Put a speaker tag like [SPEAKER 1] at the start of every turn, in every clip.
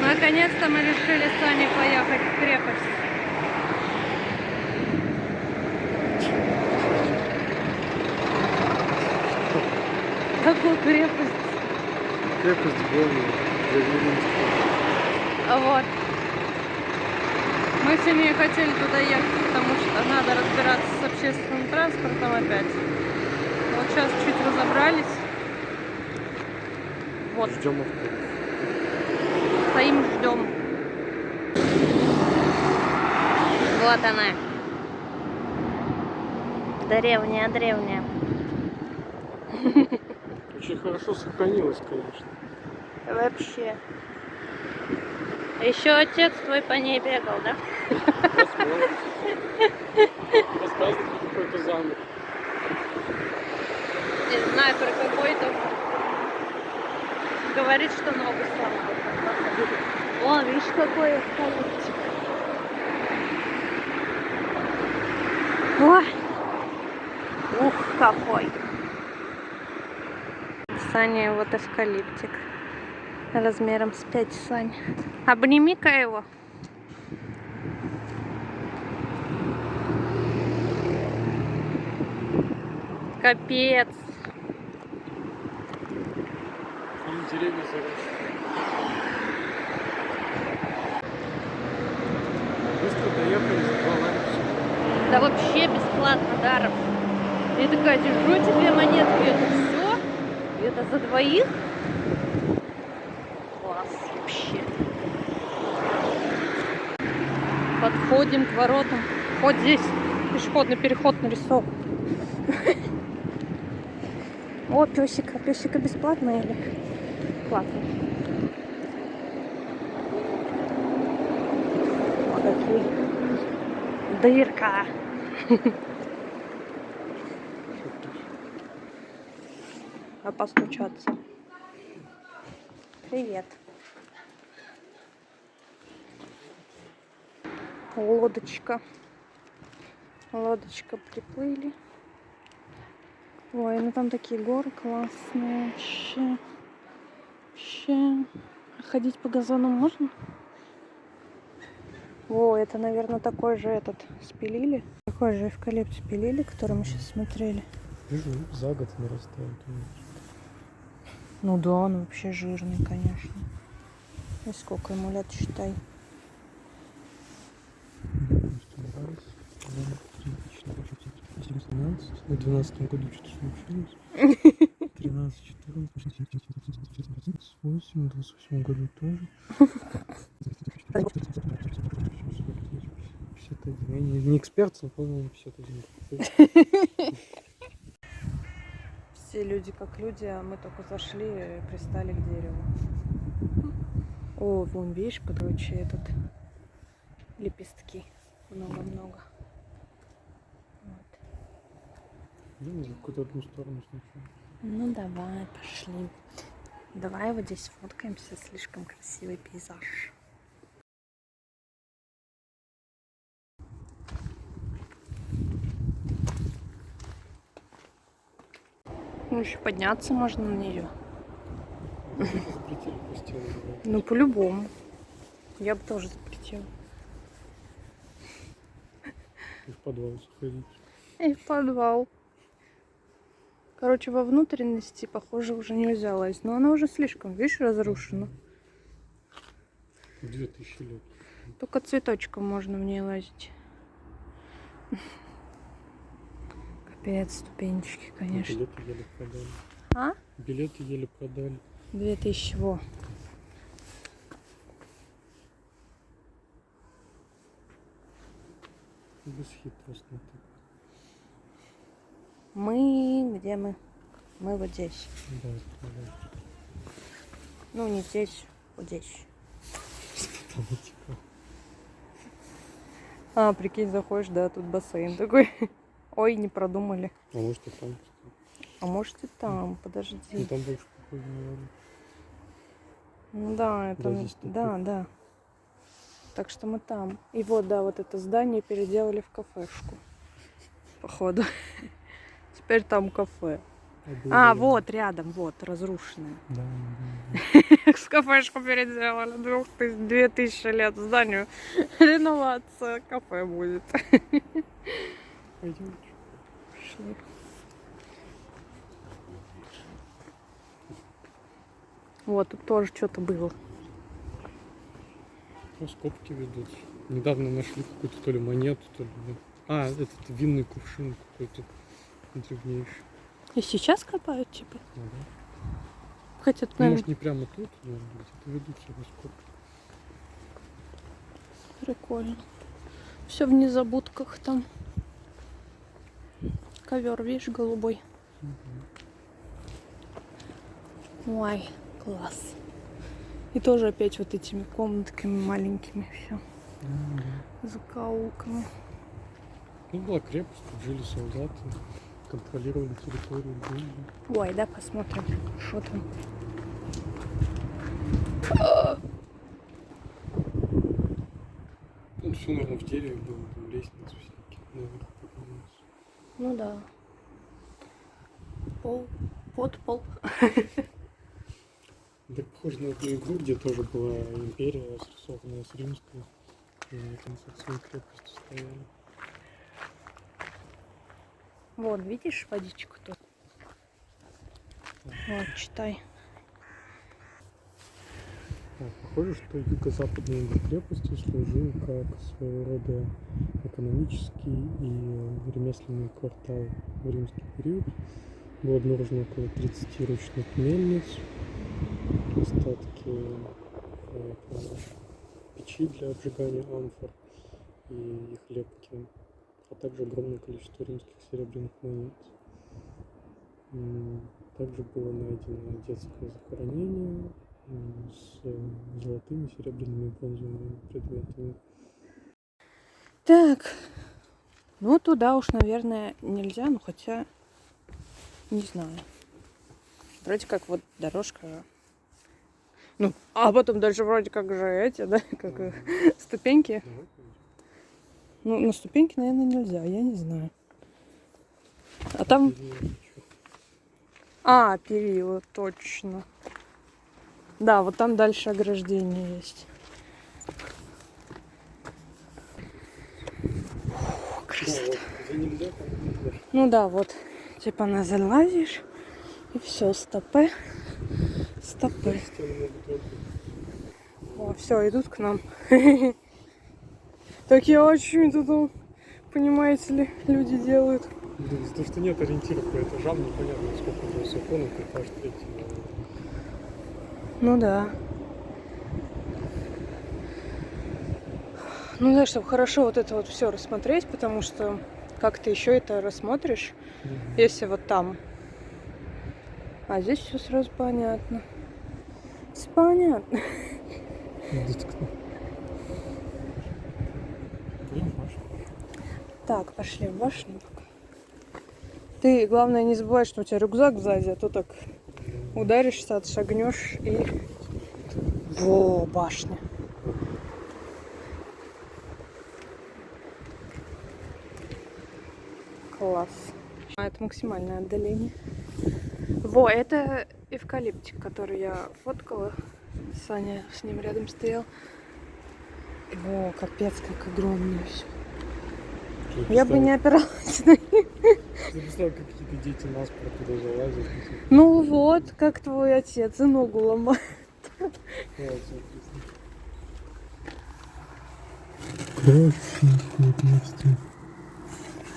[SPEAKER 1] Наконец-то мы решили с Аней поехать в крепость. Какую крепость?
[SPEAKER 2] Крепость Гомель.
[SPEAKER 1] Вот. Мы сегодня хотели туда ехать, потому что надо разбираться с общественным транспортом опять. Вот сейчас чуть разобрались. Вот.
[SPEAKER 2] Ждем автобус.
[SPEAKER 1] Стоим, ждем. Вот она. Древняя.
[SPEAKER 2] Очень хорошо сохранилось, конечно.
[SPEAKER 1] Вообще. Еще отец твой по ней бегал, да?
[SPEAKER 2] Рассказывает какой-то замок.
[SPEAKER 1] Не знаю про какой-то. Говорит, что ногу сломал. О, видишь, какой эвкалиптик. Ой. Ух, какой. Саня, вот эвкалиптик. Размером с 5 Сань. Обними-ка его. Капец.
[SPEAKER 2] Там деревья заросли. Быстро доехали, за 2 лайка.
[SPEAKER 1] Да вообще бесплатно, даром. Я такая, держу тебе монетку, это все. И это за двоих. Класс вообще. Подходим к воротам. Вот здесь пешеходный переход нарисован. О, песика. Песика бесплатно или платно? Вот такие. Дырка. А постучаться. Привет. Лодочка. Лодочка приплыли. Ой, ну там такие горы классные. Вообще. Ходить по газону можно? О, это, наверное, такой же этот спилили. Такой же эвкалипт спилили, который мы сейчас смотрели.
[SPEAKER 2] Вижу, за год нарастает.
[SPEAKER 1] Ну да, он вообще жирный, конечно. И сколько ему лет, считай.
[SPEAKER 2] В 12 году что-то случилось. 13, 14, 8, в 28 году тоже. 51. Я не эксперт, но, по-моему, 51.
[SPEAKER 1] Все люди как люди, а мы только зашли и пристали к дереву. О, вон, видишь, короче, этот лепестки. Много-много. Вот.
[SPEAKER 2] Ну, в какую-то одну сторону сначала.
[SPEAKER 1] Ну давай, пошли. Давай вот здесь фоткаемся, слишком красивый пейзаж. Ну, еще подняться можно на нее.
[SPEAKER 2] Запретили по стене.
[SPEAKER 1] Ну, по-любому. Я бы тоже запретила.
[SPEAKER 2] И в подвал заходить.
[SPEAKER 1] И в подвал. Короче, во внутренности, похоже, уже нельзя лазить. Но она уже слишком, видишь, разрушена.
[SPEAKER 2] 2000 лет.
[SPEAKER 1] Только цветочком можно в ней лазить. Капец, ступенечки, конечно.
[SPEAKER 2] Билеты еле продали.
[SPEAKER 1] А?
[SPEAKER 2] Билеты еле продали.
[SPEAKER 1] 2000 во.
[SPEAKER 2] Бесхитростно так.
[SPEAKER 1] Мы где мы? Мы вот здесь.
[SPEAKER 2] Да,
[SPEAKER 1] Ну, не здесь, вот здесь.
[SPEAKER 2] там типа.
[SPEAKER 1] А, прикинь, заходишь, да, тут бассейн такой. Ой, не продумали.
[SPEAKER 2] А может и там.
[SPEAKER 1] А может и там, подожди.
[SPEAKER 2] Ну там больше похоже на воду.
[SPEAKER 1] Ну да, это...
[SPEAKER 2] Да, здесь
[SPEAKER 1] Да, да. Так что мы там. И вот, да, вот это здание переделали в кафешку. Походу. Теперь там кафе.
[SPEAKER 2] было
[SPEAKER 1] А,
[SPEAKER 2] рядом.
[SPEAKER 1] вот рядом, вот, разрушенная.
[SPEAKER 2] Да, да.
[SPEAKER 1] С кафешку переделали. 2000 лет зданию. Реновация. Кафе будет.
[SPEAKER 2] Пойдем.
[SPEAKER 1] Пошли. Вот, тут тоже что-то было.
[SPEAKER 2] Раскопки ведут. Недавно нашли какую-то то ли монету, то ли... А, этот винный кувшин какой-то древнейший.
[SPEAKER 1] И сейчас копают, типа?
[SPEAKER 2] Ага.
[SPEAKER 1] Хотя тут,
[SPEAKER 2] Ну,
[SPEAKER 1] наверное,
[SPEAKER 2] может, не прямо тут, но где-то ведутся раскопки.
[SPEAKER 1] прикольно. Все в незабудках там. Ковер, видишь, голубой. Ой, класс. И тоже опять вот этими комнатками маленькими все. Закоулками.
[SPEAKER 2] Ну, была крепость, тут жили солдаты, контролировали территорию. Были.
[SPEAKER 1] Ой, да, посмотрим, что там.
[SPEAKER 2] Тут все, наверное, в дереве было, там лестницы всякие, наверх поднимались.
[SPEAKER 1] Ну да. Пол. Подпол.
[SPEAKER 2] Так похоже на эту игру, где тоже была империя, срисованная с римской. И они там со своей крепостью стояли.
[SPEAKER 1] Вон, видишь водичку тут? Вот, читай.
[SPEAKER 2] Похоже, что юго-западные крепости служили как своего рода экономический и ремесленный квартал в римский период. Было обнаружено около 30 ручных мельниц, остатки печи для обжигания амфор и их лепки, а также огромное количество римских серебряных монет. Также было найдено детское захоронение с золотыми, серебряными и бронзовыми предметами.
[SPEAKER 1] Так. Ну, туда уж, наверное, нельзя, ну хотя, не знаю. Вроде как вот дорожка. Ну, а потом дальше вроде как же эти, да, как их, ступеньки. Ну, на ступеньки, наверное, нельзя, я не знаю. А там... А, перила, точно. Да, вот там дальше ограждение есть. Фу, красота. Ну да, вот. Типа на залазишь, и все, стопы. Стопы. О, все, идут к нам. Так я очень тут, понимаете ли, люди делают.
[SPEAKER 2] Потому что нет ориентиров по этажам, непонятно, сколько высоко, но этаж третий.
[SPEAKER 1] Ну да. Ну да, чтобы хорошо вот это вот все рассмотреть, потому что как ты еще это рассмотришь, если вот там. А здесь все сразу понятно. Все понятно. Так, пошли в башню. Ты, главное, не забывай, что у тебя рюкзак сзади, а то так ударишься, отшагнешь и... Во, башня. Класс. А это максимальное отдаление. Во, это эвкалиптик, который я фоткала. Саня с ним рядом стоял. Во, капец, как огромное все. Я бы не опиралась на них.
[SPEAKER 2] Я представляю, как какие-то дети наспор туда залазят.
[SPEAKER 1] Ну вот, как твой отец и ногу ломает.
[SPEAKER 2] Красный.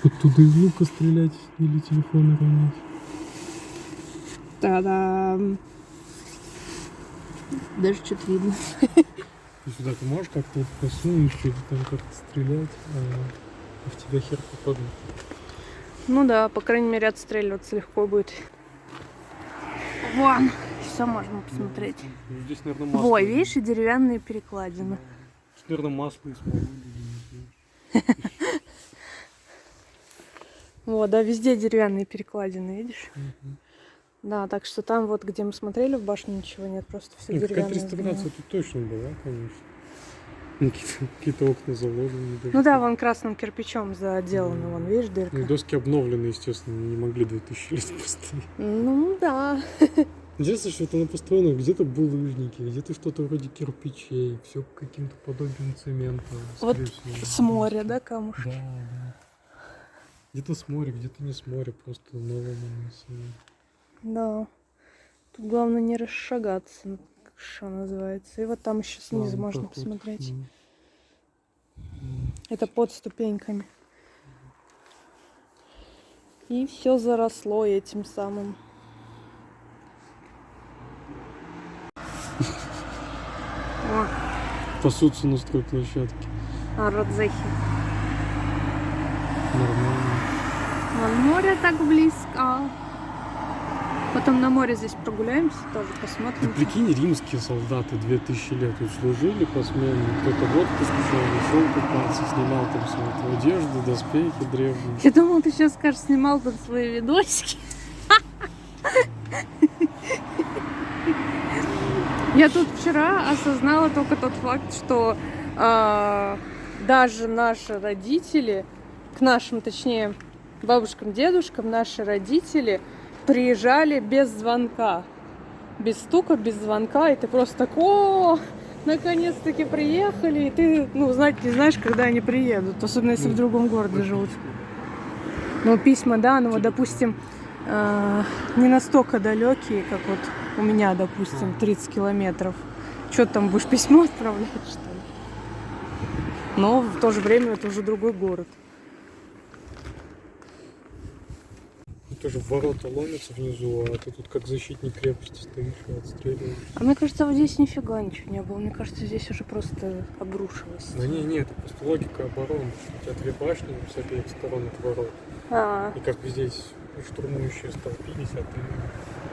[SPEAKER 2] Оттуда из лука стрелять или телефоны ронять.
[SPEAKER 1] Та-дам. Даже что-то видно.
[SPEAKER 2] Ты сюда ты можешь как-то вот посунуть, что-то там как-то стрелять, а в тебя хер попадет.
[SPEAKER 1] Ну да, по крайней мере, отстреливаться легко будет. Вон, все можно посмотреть.
[SPEAKER 2] Ну, здесь, наверное, масло.
[SPEAKER 1] Ой, видишь, и деревянные перекладины.
[SPEAKER 2] Здесь, наверное, масло и смолу.
[SPEAKER 1] Вот, да, везде деревянные перекладины, видишь? Да, так что там вот, где мы смотрели в башне, ничего нет, просто все
[SPEAKER 2] Какая-то
[SPEAKER 1] деревянное.
[SPEAKER 2] реставрация тут точно была, конечно. Ну, какие-то окна заложены. Даже
[SPEAKER 1] Ну да, вон красным кирпичом заделано, вон, видишь, дырка.
[SPEAKER 2] Ну, и доски обновлены, естественно, не могли 2000 лет постоять.
[SPEAKER 1] Ну да.
[SPEAKER 2] Интересно, что это на построено где-то булыжники, где-то что-то вроде кирпичей, все каким-то подобием цемента.
[SPEAKER 1] Вот
[SPEAKER 2] скорее всего.
[SPEAKER 1] с моря, да, камушки?
[SPEAKER 2] Да, да. Где-то с моря, где-то не с моря, просто наломанные сами.
[SPEAKER 1] Да. Тут главное не расшагаться, что называется. И вот там еще снизу
[SPEAKER 2] Слава,
[SPEAKER 1] можно
[SPEAKER 2] проход.
[SPEAKER 1] посмотреть.
[SPEAKER 2] М.
[SPEAKER 1] Это под ступеньками. И все заросло этим самым. О,
[SPEAKER 2] Пасутся на стройплощадке.
[SPEAKER 1] Родзехи.
[SPEAKER 2] Нормально.
[SPEAKER 1] Вон море так близко. Потом на море здесь прогуляемся, тоже
[SPEAKER 2] Ты
[SPEAKER 1] посмотрим.
[SPEAKER 2] прикинь, римские солдаты 2000 лет тут служили посменно. Кто-то в отпуск шел купаться, снимал там свою эту одежду, доспехи древние.
[SPEAKER 1] Я думала, ты сейчас скажешь, снимал тут свои видосики. Я тут вчера осознала только тот факт, что даже наши родители, к нашим, точнее, бабушкам, дедушкам, наши родители приезжали без звонка. Без стука, без звонка. И ты просто так, о, наконец-таки приехали. И ты, знать не знаешь, когда они приедут. Особенно, если в другом городе живут. Ну, письма, да, ну вот, допустим, не настолько далекие, как вот у меня, допустим, 30 километров. Что ты там будешь письмо отправлять, что ли? Но в то же время это уже другой город.
[SPEAKER 2] Тоже ворота ломятся внизу, а ты тут как защитник крепости стоишь и отстреливаешь.
[SPEAKER 1] А мне кажется, вот здесь нифига ничего не было. Мне кажется, здесь уже просто обрушилось.
[SPEAKER 2] Да не, это просто логика обороны. У тебя две башни с обеих сторон от ворот. И как бы здесь штурмующие столпились, а ты...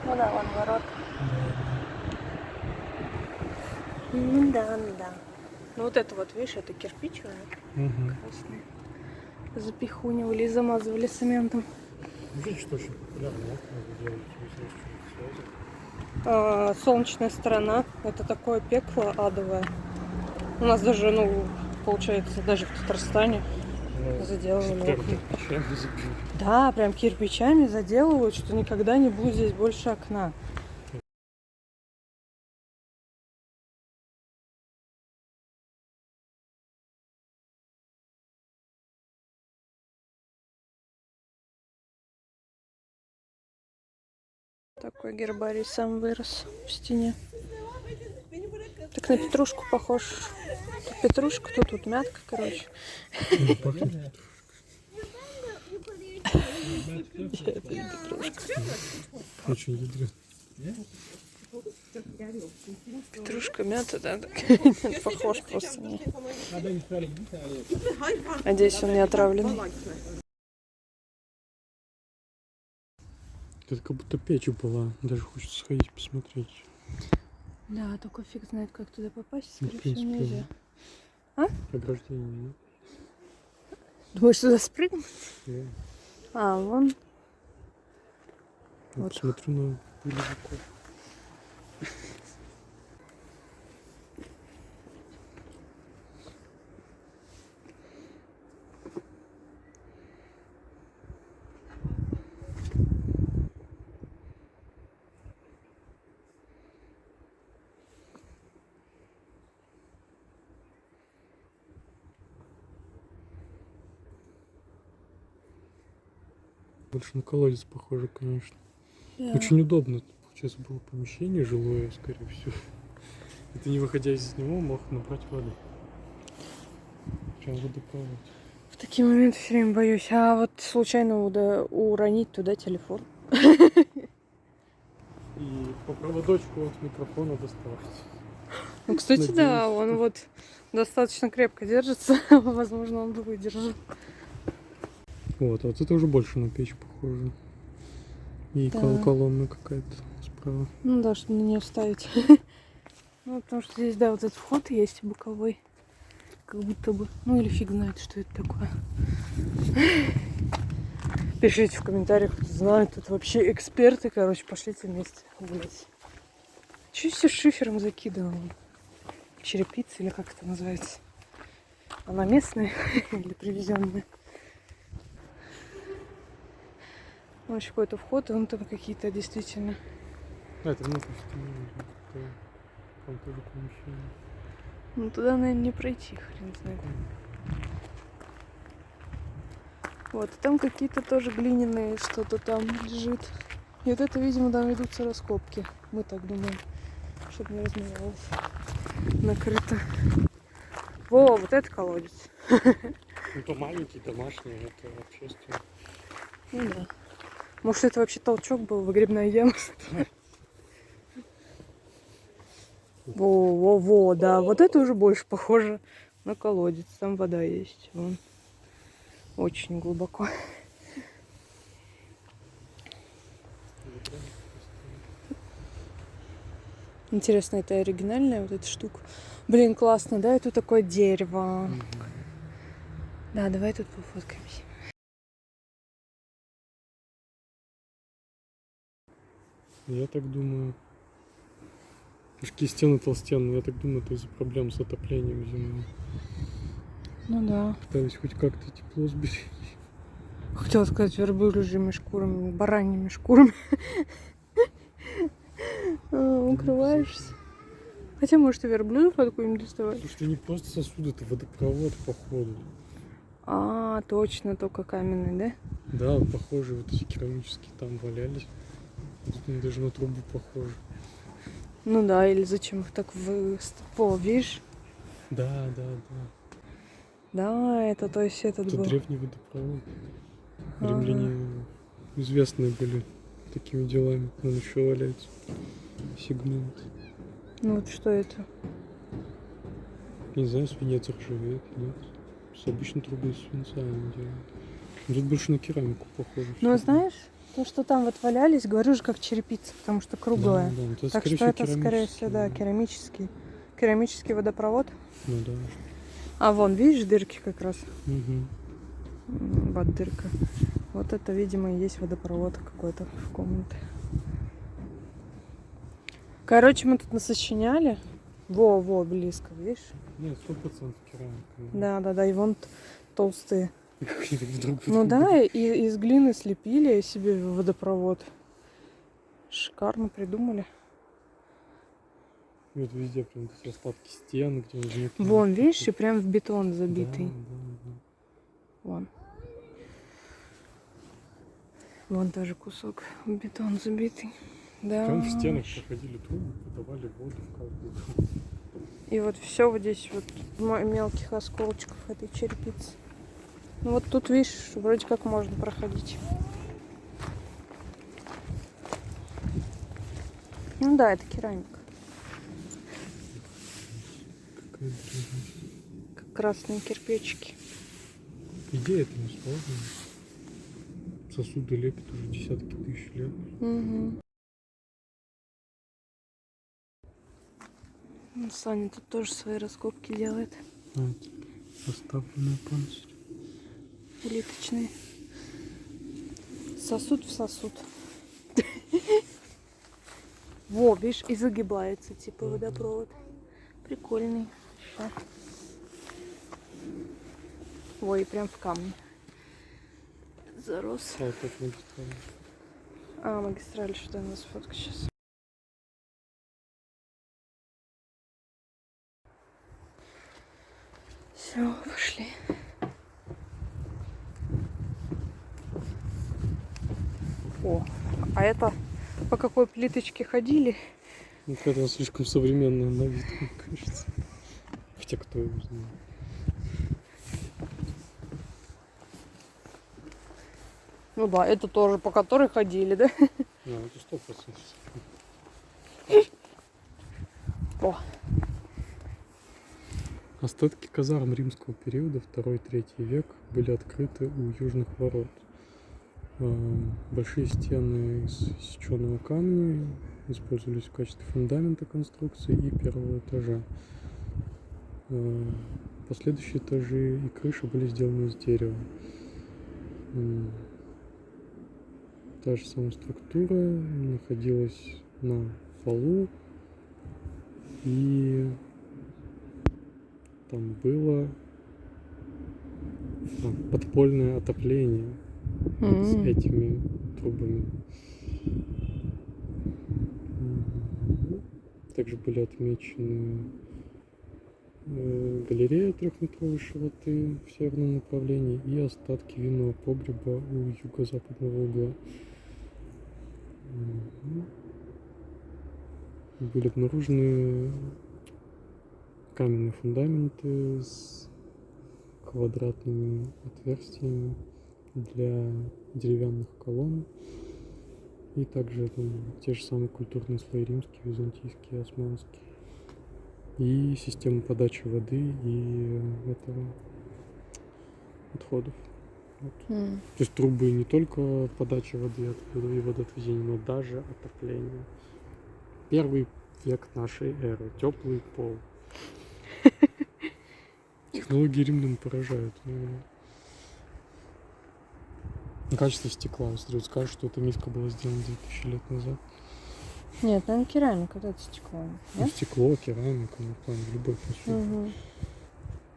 [SPEAKER 1] Ну да, вон ворот. Ну да. Ну вот это вот, видишь, это кирпич уже красный. Запихунивали и замазывали цементом.
[SPEAKER 2] Видишь, что очень популярно окна делать, не знаю, что
[SPEAKER 1] Солнечная сторона. Это такое пекло адовое. У нас даже, получается, даже в Татарстане заделывали
[SPEAKER 2] прям
[SPEAKER 1] окна.
[SPEAKER 2] кирпичами забили.
[SPEAKER 1] Да, прям кирпичами заделывают, что никогда не будет здесь больше окна. Такой гербарий сам вырос в стене. Так на петрушку похож. Тут петрушка, тут мятка, короче. Это не петрушка.
[SPEAKER 2] Очень ядрит.
[SPEAKER 1] Петрушка, мята, да? Нет, похож просто. Не. Надеюсь, он не отравленный.
[SPEAKER 2] Это как будто печь была. Даже хочется сходить посмотреть.
[SPEAKER 1] Да, только фиг знает, как туда попасть.
[SPEAKER 2] Ну,
[SPEAKER 1] Скорее
[SPEAKER 2] в принципе,
[SPEAKER 1] всего, нельзя.
[SPEAKER 2] ограждение, нет?
[SPEAKER 1] Думаешь, туда спрыгнуть?
[SPEAKER 2] Да.
[SPEAKER 1] Вон.
[SPEAKER 2] Я
[SPEAKER 1] Вот.
[SPEAKER 2] посмотрю на пылевиков. Больше на колодец похоже, конечно.
[SPEAKER 1] Да.
[SPEAKER 2] Очень удобно. Сейчас было помещение жилое, скорее всего. И ты, не выходя из него, мог набрать воду. Прям водопровод.
[SPEAKER 1] В такие моменты все время боюсь. А вот случайно уронить туда телефон.
[SPEAKER 2] И по проводочку от микрофона доставать.
[SPEAKER 1] Ну, кстати,
[SPEAKER 2] Надеюсь,
[SPEAKER 1] да, он
[SPEAKER 2] что-
[SPEAKER 1] вот достаточно крепко держится. Возможно, он бы выдержал.
[SPEAKER 2] Вот это уже больше на печь похоже. И
[SPEAKER 1] Да.
[SPEAKER 2] колонна какая-то справа.
[SPEAKER 1] Ну да, чтобы на нее вставить. Ну, потому что здесь, да, вот этот вход есть боковой. Как будто бы. Ну, или фиг знает, что это такое. Пишите в комментариях, кто знает. Тут вообще эксперты, короче, пошлите вместе гулять. Чё все шифером закидывал? Черепица или как это называется? она местная или привезенная. Ну, еще какой-то вход, и вон там какие-то действительно.
[SPEAKER 2] Это внутрь стены уже. Там тоже помещение.
[SPEAKER 1] Ну, туда, наверное, не пройти, хрен знает. Вот, и там какие-то тоже глиняные, что-то там лежит. И вот это, видимо, там ведутся раскопки. Мы так думаем, чтобы не размывалось. Накрыто. Во, вот это колодец.
[SPEAKER 2] Ну, то маленький, домашний, это общественный.
[SPEAKER 1] Ну да. Может, это вообще толчок был, выгребная яма? Во, да. Вот это уже больше похоже на колодец. Там вода есть. Вон. Очень глубоко. Интересно, это оригинальная вот эта штука? Блин, классно, да? Это такое дерево. Да, давай тут пофоткаемся.
[SPEAKER 2] Я так думаю. Пушки стены толстенные, я так думаю, это из-за проблем с отоплением зимой.
[SPEAKER 1] Ну да.
[SPEAKER 2] Пытались хоть как-то тепло сберечь.
[SPEAKER 1] Хотела сказать верблюжьими шкурами, бараньими шкурами. Укрываешься. Хотя, может, и верблюдов откуда-нибудь доставать.
[SPEAKER 2] Потому что не просто сосуд, это водопровод, походу.
[SPEAKER 1] А, точно, только каменный, да?
[SPEAKER 2] Да, вот похожие вот эти керамические там валялись. Тут они даже на трубу похожи.
[SPEAKER 1] Ну да, или зачем их так О, видишь?
[SPEAKER 2] Да.
[SPEAKER 1] Да, это то есть этот
[SPEAKER 2] Это
[SPEAKER 1] был.
[SPEAKER 2] древний водопровод.
[SPEAKER 1] Ага.
[SPEAKER 2] Римляне известные были такими делами. Он еще валяется. Сегмент.
[SPEAKER 1] Ну вот что это?
[SPEAKER 2] Не знаю, свинец ржавеет, нет. С обычной трубы из свинца они делают. Но тут больше на керамику похоже.
[SPEAKER 1] Ну,
[SPEAKER 2] что-то.
[SPEAKER 1] знаешь, то, что там вот валялись, говорю же, как черепица, потому что круглая.
[SPEAKER 2] Да, это,
[SPEAKER 1] Так
[SPEAKER 2] скорее
[SPEAKER 1] что это, скорее всего, да,
[SPEAKER 2] керамический.
[SPEAKER 1] керамический водопровод.
[SPEAKER 2] Ну да.
[SPEAKER 1] А вон, видишь, дырки как раз.
[SPEAKER 2] Угу.
[SPEAKER 1] Вот дырка. Вот это, видимо, и есть водопровод какой-то в комнате. Короче, мы тут насочиняли. Во, близко, видишь?
[SPEAKER 2] Нет, 100% керамика.
[SPEAKER 1] Да, и вон толстые.
[SPEAKER 2] Как они так вдруг
[SPEAKER 1] Ну да, и из глины слепили себе водопровод. Шикарно придумали.
[SPEAKER 2] И вот везде прям эти остатки стен, где возникли.
[SPEAKER 1] Вон, видишь, и прям в бетон забитый.
[SPEAKER 2] Да.
[SPEAKER 1] Вон. Вон тоже кусок в бетон забитый. Да.
[SPEAKER 2] Прям в стенах проходили трубы, подавали воду в каждую трубу.
[SPEAKER 1] И вот все вот здесь вот мелких осколочков этой черепицы. Ну вот тут, видишь, вроде как можно проходить. Ну да, это керамика.
[SPEAKER 2] Какая древность.
[SPEAKER 1] Как красные кирпичики.
[SPEAKER 2] Идея это не сложная. Сосуды лепят уже десятки тысяч лет.
[SPEAKER 1] Угу. Ну, Саня тут тоже свои раскопки делает.
[SPEAKER 2] Поставленный панцирь.
[SPEAKER 1] Улиточные. Сосуд в сосуд. Во, видишь, и загибается, типа водопровод. Прикольный. Да. Ой, прям в камне. Зарос.
[SPEAKER 2] А вот так магистраль.
[SPEAKER 1] А, магистраль, что у нас фотка сейчас. Все, пошли. О, а это по какой плиточке ходили?
[SPEAKER 2] Ну, какая-то слишком современная на вид, мне кажется. Хотя кто его знает.
[SPEAKER 1] Ну да, это тоже по которой ходили, да?
[SPEAKER 2] Это 100%.
[SPEAKER 1] О,
[SPEAKER 2] Остатки казарм римского периода, 2-3 век, были открыты у южных ворот. Большие стены из сеченого камня использовались в качестве фундамента конструкции и первого этажа. Последующие этажи и крыши были сделаны из дерева. Та же самая структура находилась на полу, и там было подпольное отопление с этими трубами. Также были отмечены галерея 3-метровой широты в северном направлении и остатки винного погреба у юго-западного угла. Были обнаружены каменные фундаменты с квадратными отверстиями для деревянных колонн. И также там те же самые культурные слои: римские, византийские, османские. И система подачи воды и этого отходов. Вот. То есть трубы не только подачи воды и водоотведения, но даже отопление. 1 век нашей эры. Теплый пол. Технологии римлян поражают. Качество стекла. Если скажут, что эта миска была сделана 2000 лет назад.
[SPEAKER 1] Нет, наверное, керамика, это стекло.
[SPEAKER 2] Ну, стекло, керамика, ну, плане любой посуды.
[SPEAKER 1] Угу.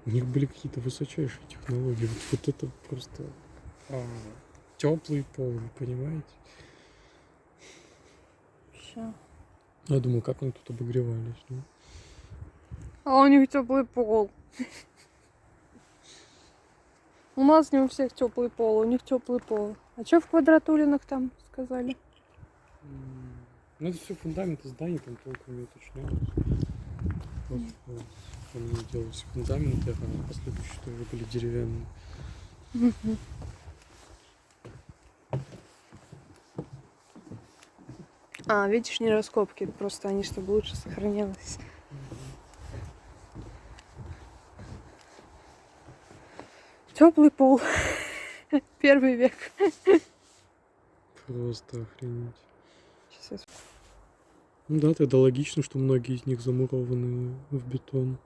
[SPEAKER 2] У них были какие-то высочайшие технологии. Вот это просто теплый пол, вы понимаете?
[SPEAKER 1] Все.
[SPEAKER 2] Я думал, как они тут обогревались. Ну?
[SPEAKER 1] А у них теплый пол. У нас не у всех теплый пол, у них теплый пол. А что в Квадратулинах там сказали?
[SPEAKER 2] Ну, это все фундаменты зданий, там толком не уточнялось. Просто они делались фундаменты, а последующие тоже были деревянные.
[SPEAKER 1] А, видишь, не раскопки, просто они, чтобы лучше сохранялось. Теплый пол. 1 век.
[SPEAKER 2] Просто охренеть.
[SPEAKER 1] Сейчас я...
[SPEAKER 2] Ну да, тогда логично, что многие из них замурованы в бетон.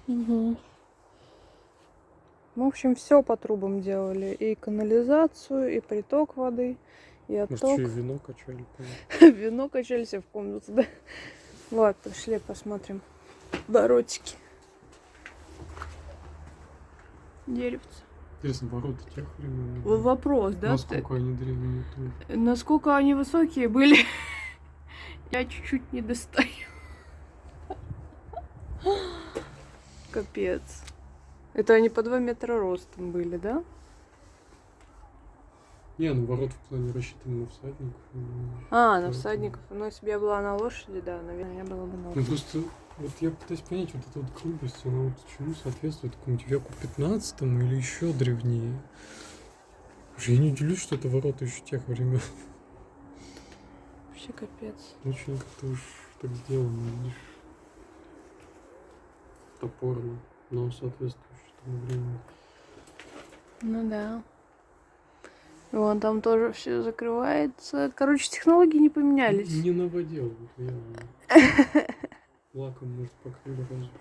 [SPEAKER 1] Угу. В общем, все по трубам делали. И канализацию, и приток воды, и отток.
[SPEAKER 2] Может, еще и вино качали, по-моему.
[SPEAKER 1] Вино качали себе в комнату, да? Ладно, пошли посмотрим воротики. Деревце.
[SPEAKER 2] Интересно, ворота тех времен.
[SPEAKER 1] Вопрос, да?
[SPEAKER 2] Насколько они древние тоже.
[SPEAKER 1] Насколько они высокие были, я чуть-чуть не достаю. Капец. Это они по 2 метра ростом были, да?
[SPEAKER 2] Не, ну ворота в плане рассчитаны на всадников.
[SPEAKER 1] А, на всадников. Ну, если бы я была на лошади, да, наверное, я была бы на
[SPEAKER 2] Ну
[SPEAKER 1] лошади.
[SPEAKER 2] просто, вот я пытаюсь понять, вот эта вот грубость, она вот чему соответствует, какому-нибудь веку 15 или еще древнее. Потому что я не удивлюсь, что это ворота еще тех времен.
[SPEAKER 1] Вообще капец.
[SPEAKER 2] Очень как-то уж так сделано, видишь. Топорно, но соответствующе тому времени.
[SPEAKER 1] Ну да. Вон там тоже все закрывается. Короче, технологии не поменялись.
[SPEAKER 2] Не наводил, вот явно. Лаком, может, покрыли разве что.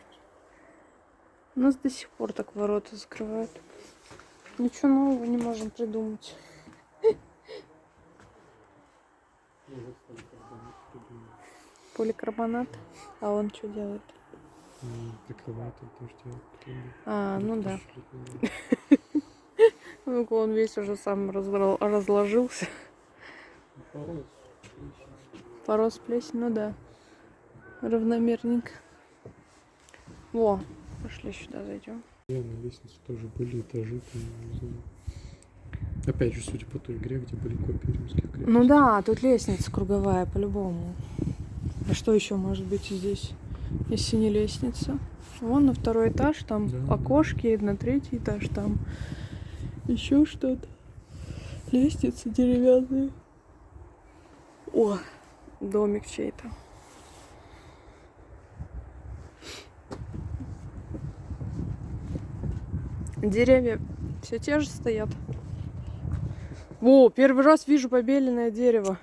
[SPEAKER 1] У нас до сих пор так ворота закрывают. Ничего нового не можем придумать.
[SPEAKER 2] Ну, вот поликарбонат придумали.
[SPEAKER 1] Поликарбонат. А он что делает?
[SPEAKER 2] Прикрывает от дождя.
[SPEAKER 1] А, ну да.
[SPEAKER 2] 2000 лет назад.
[SPEAKER 1] Ну-ка, он весь уже сам разложился.
[SPEAKER 2] Порос.
[SPEAKER 1] Порос плесень, ну да. Равномерненько. Во, пошли сюда зайдем.
[SPEAKER 2] На лестнице тоже были этажи, там, не знаю. Опять же, судя по той игре, где были копии римских крепостей.
[SPEAKER 1] Ну да, тут лестница круговая, по-любому. А что еще может быть здесь, если не лестница? Вон на 2-й этаж, там
[SPEAKER 2] Да,
[SPEAKER 1] окошки, на 3-й этаж, там еще что-то. Лестницы деревянные. О, домик чей-то. Деревья все те же стоят. Во, первый раз вижу побеленное дерево.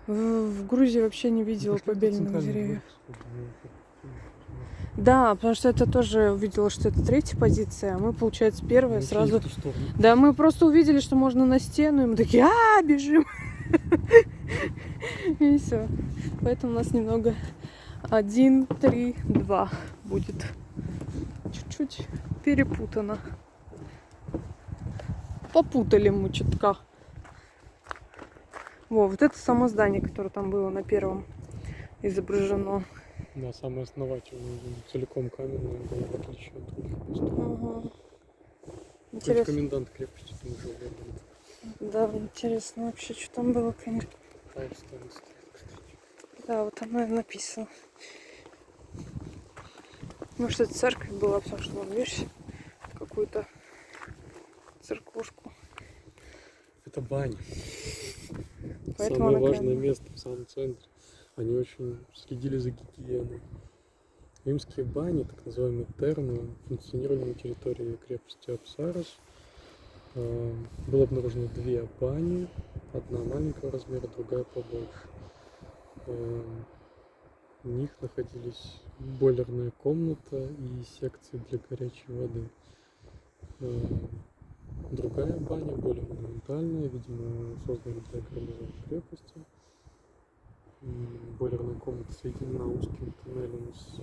[SPEAKER 1] В Грузии вообще не видела побеленных деревьев. Да, потому что это тоже увидела, что это 3-я позиция, а мы, получается, 1-я сразу. Да, мы просто увидели, что можно на стену, и мы такие, бежим. И все. Поэтому у нас немного 1, 3, 2 будет. Чуть-чуть перепутано. Попутали мы чутка. Во, вот это само здание, которое там было на первом изображено.
[SPEAKER 2] Да, самое основательное, целиком каменное, было в отличие от других построек.
[SPEAKER 1] Угу.
[SPEAKER 2] Хоть
[SPEAKER 1] Интересно.
[SPEAKER 2] комендант крепости там жил, я думаю.
[SPEAKER 1] Да, интересно вообще, что там было, конечно.
[SPEAKER 2] Тайвстайн стоит, кстати.
[SPEAKER 1] Да, вот оно и написано. Может, это церковь была, потому что, ну, видишь, какую-то церквушку.
[SPEAKER 2] Это баня.
[SPEAKER 1] Поэтому
[SPEAKER 2] Самое
[SPEAKER 1] она
[SPEAKER 2] важное
[SPEAKER 1] каменная.
[SPEAKER 2] место в самом центре. Они очень следили за гигиеной. Римские бани, так называемые термы, функционировали на территории крепости Апсарос. Было обнаружено 2 бани. Одна маленького размера, другая побольше. В них находились бойлерная комната и секции для горячей воды. Другая баня, более монументальная, видимо, создана для гарнизона крепости. Бойлерная комната соединена узким туннелем с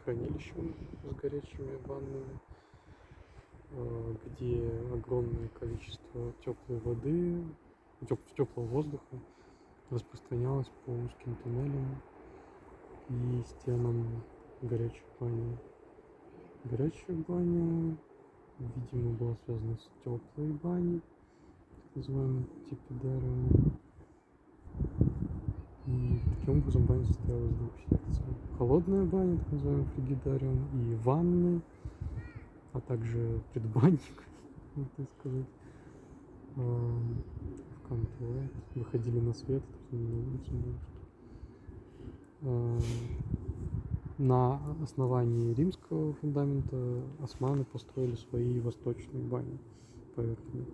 [SPEAKER 2] хранилищем с горячими ваннами, где огромное количество теплой воды, теплого воздуха распространялось по узким туннелям и стенам горячей бани. Горячая баня, видимо, была связана с теплой баней, так называемым типидариумом. И таким образом баня состояла из 2 секций. Холодная баня, так называемый фригидариум, и ванны, а также предбанник, можно так сказать. В Кант-Лайт выходили на свет, то есть на улицу, может. На основании римского фундамента османы построили свои восточные бани поверх них.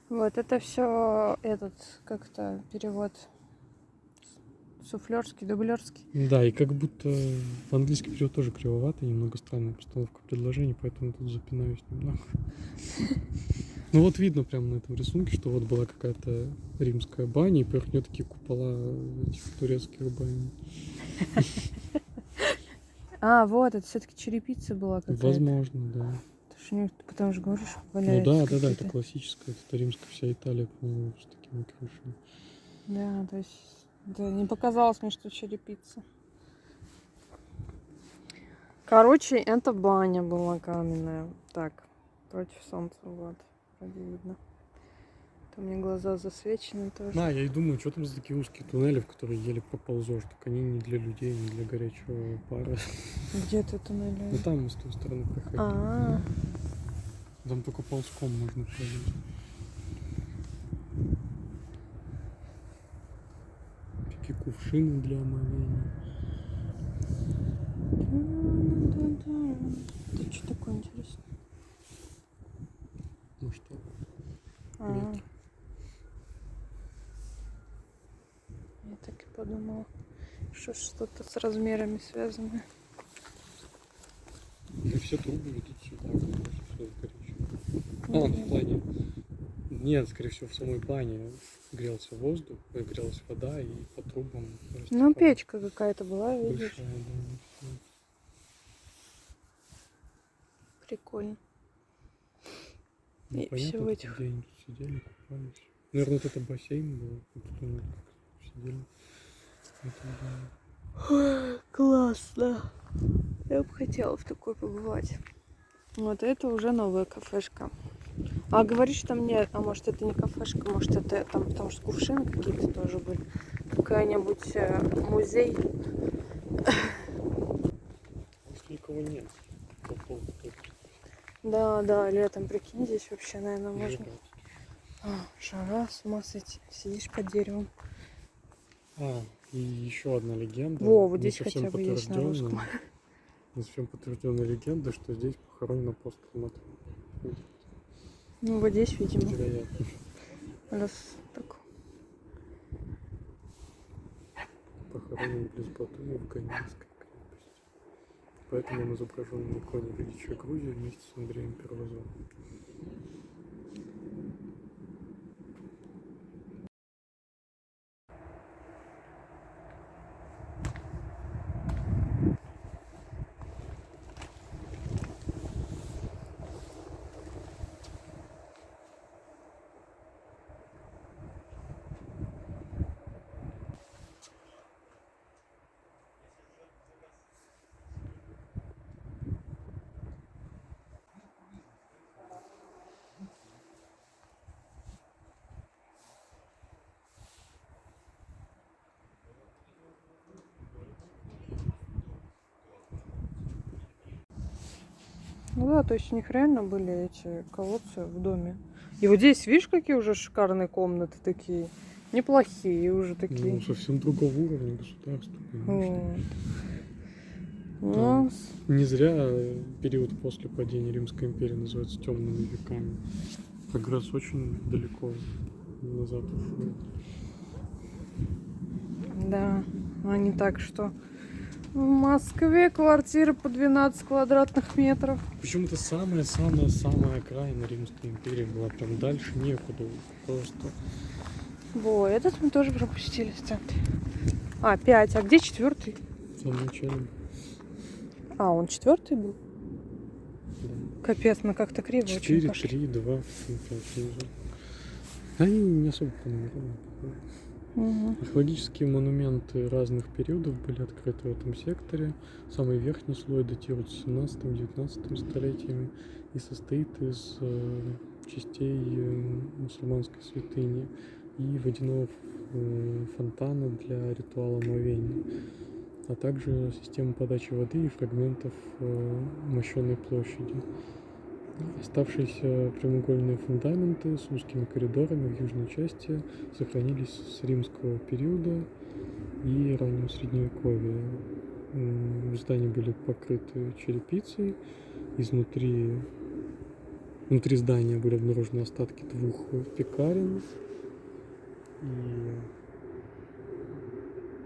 [SPEAKER 1] Вот это все этот как-то перевод суфлерский, дублерский.
[SPEAKER 2] Да, и как будто в английский перевод тоже кривоватый, немного странная постановка предложений, поэтому тут запинаюсь немного. Ну вот видно прямо на этом рисунке, что вот была какая-то римская баня, и поверх нее такие купола этих турецких бань.
[SPEAKER 1] А, вот, это все-таки черепица была какая-то.
[SPEAKER 2] Возможно, да.
[SPEAKER 1] Потому что говоришь,
[SPEAKER 2] Ну
[SPEAKER 1] валяется.
[SPEAKER 2] да, это классическая, это римская вся Италия, по-моему, с такими крышами.
[SPEAKER 1] Да, то есть, да, не показалось мне, что черепица. Короче, это баня была каменная. Так, против солнца, вот, вроде видно. Там у меня глаза засвечены тоже.
[SPEAKER 2] Да, я и думаю, что там за такие узкие туннели, в которые еле проползешь, так они не для людей, не для горячего пара.
[SPEAKER 1] Где ты туннель?
[SPEAKER 2] Ну там с той стороны проходить.
[SPEAKER 1] А,
[SPEAKER 2] Там только ползком можно пройти. Такие кувшины для омовения.
[SPEAKER 1] это что такое интересно?
[SPEAKER 2] Ну что?
[SPEAKER 1] А,
[SPEAKER 2] Нет.
[SPEAKER 1] я так и подумала, что что-то с размерами связано.
[SPEAKER 2] И все трубы ведут сюда, конечно, все горячее. Ну, в плане... Нет, скорее всего, в самой бане грелся воздух, грелась вода, и по трубам...
[SPEAKER 1] Ну, печка какая-то была, видишь?
[SPEAKER 2] Большая, да.
[SPEAKER 1] Прикольно.
[SPEAKER 2] Ну,
[SPEAKER 1] И
[SPEAKER 2] понятно,
[SPEAKER 1] всё в этих.
[SPEAKER 2] где-нибудь сидели, купались. Наверное, вот это бассейн был, вот тут мы сидели.
[SPEAKER 1] Классно. Я бы хотела в такой побывать. Вот это уже новая кафешка. А говоришь, там нет, а может это не кафешка, может это там, потому что кувшины какие-то тоже были. Какая-нибудь музей.
[SPEAKER 2] Может, никого нет. По поводу того,
[SPEAKER 1] Да, да, летом, прикинь, здесь вообще, наверное,
[SPEAKER 2] что
[SPEAKER 1] можно.
[SPEAKER 2] жрать.
[SPEAKER 1] Жара, с ума сойти. Сидишь под деревом.
[SPEAKER 2] И еще одна легенда.
[SPEAKER 1] Во, вот
[SPEAKER 2] не
[SPEAKER 1] здесь
[SPEAKER 2] совсем
[SPEAKER 1] хотя бы есть на русском.
[SPEAKER 2] подтвержденная. Не совсем подтвержденная легенда, что здесь похоронен апостол Матфей.
[SPEAKER 1] Ну, вот здесь, видимо.
[SPEAKER 2] Вероятно.
[SPEAKER 1] Раз так.
[SPEAKER 2] Похоронен близ Батуми в Ганинской крепости. Поэтому он изображен на иконе Величия Грузии вместе с Андреем Первозванным.
[SPEAKER 1] Ну да, то есть у них реально были эти колодцы в доме. И вот здесь, видишь, какие уже шикарные комнаты такие. Неплохие уже такие.
[SPEAKER 2] Ну, совсем другого уровня государства, конечно.
[SPEAKER 1] Вот.
[SPEAKER 2] Там
[SPEAKER 1] Ну,
[SPEAKER 2] не зря период после падения Римской империи называется темными веками. Прогресс очень далеко назад ушел.
[SPEAKER 1] да, а не так, что в Москве квартира по 12 квадратных метров.
[SPEAKER 2] Почему-то самая окраина Римской империи была, там дальше некуда просто.
[SPEAKER 1] Во, этот мы тоже пропустили в центре. А, 5. А где 4?
[SPEAKER 2] В самом начале.
[SPEAKER 1] А, он 4 был?
[SPEAKER 2] Да.
[SPEAKER 1] Капец, мы как-то криво очень
[SPEAKER 2] 4,
[SPEAKER 1] пошли.
[SPEAKER 2] 3, 2, 5 внизу. Они не особо по-номерному.
[SPEAKER 1] Угу.
[SPEAKER 2] Археологические монументы разных периодов были открыты в этом секторе. Самый верхний слой датируется 17-19 столетиями и состоит из частей мусульманской святыни и водяного фонтана для ритуала омовения, а также системы подачи воды и фрагментов мощенной площади. Оставшиеся прямоугольные фундаменты с узкими коридорами в южной части сохранились с римского периода и раннего средневековья. Здания были покрыты черепицей. Внутри здания были обнаружены остатки 2 пекарен. И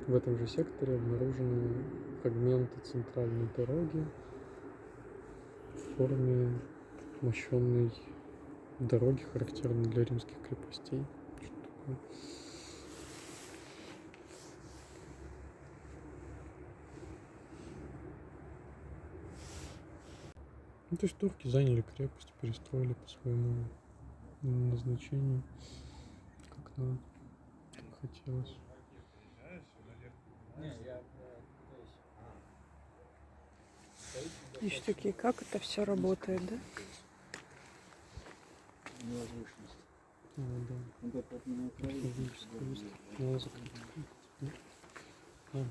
[SPEAKER 2] в этом же секторе обнаружены фрагменты центральной дороги в форме мощенной дороги, характерной для римских крепостей. Что такое? Ну, то есть турки заняли крепость, перестроили по своему назначению, как надо, как хотелось.
[SPEAKER 1] Видишь, такие, как это все работает, да?
[SPEAKER 2] Да. Археологическая выставка. Надо закрыть. Ага.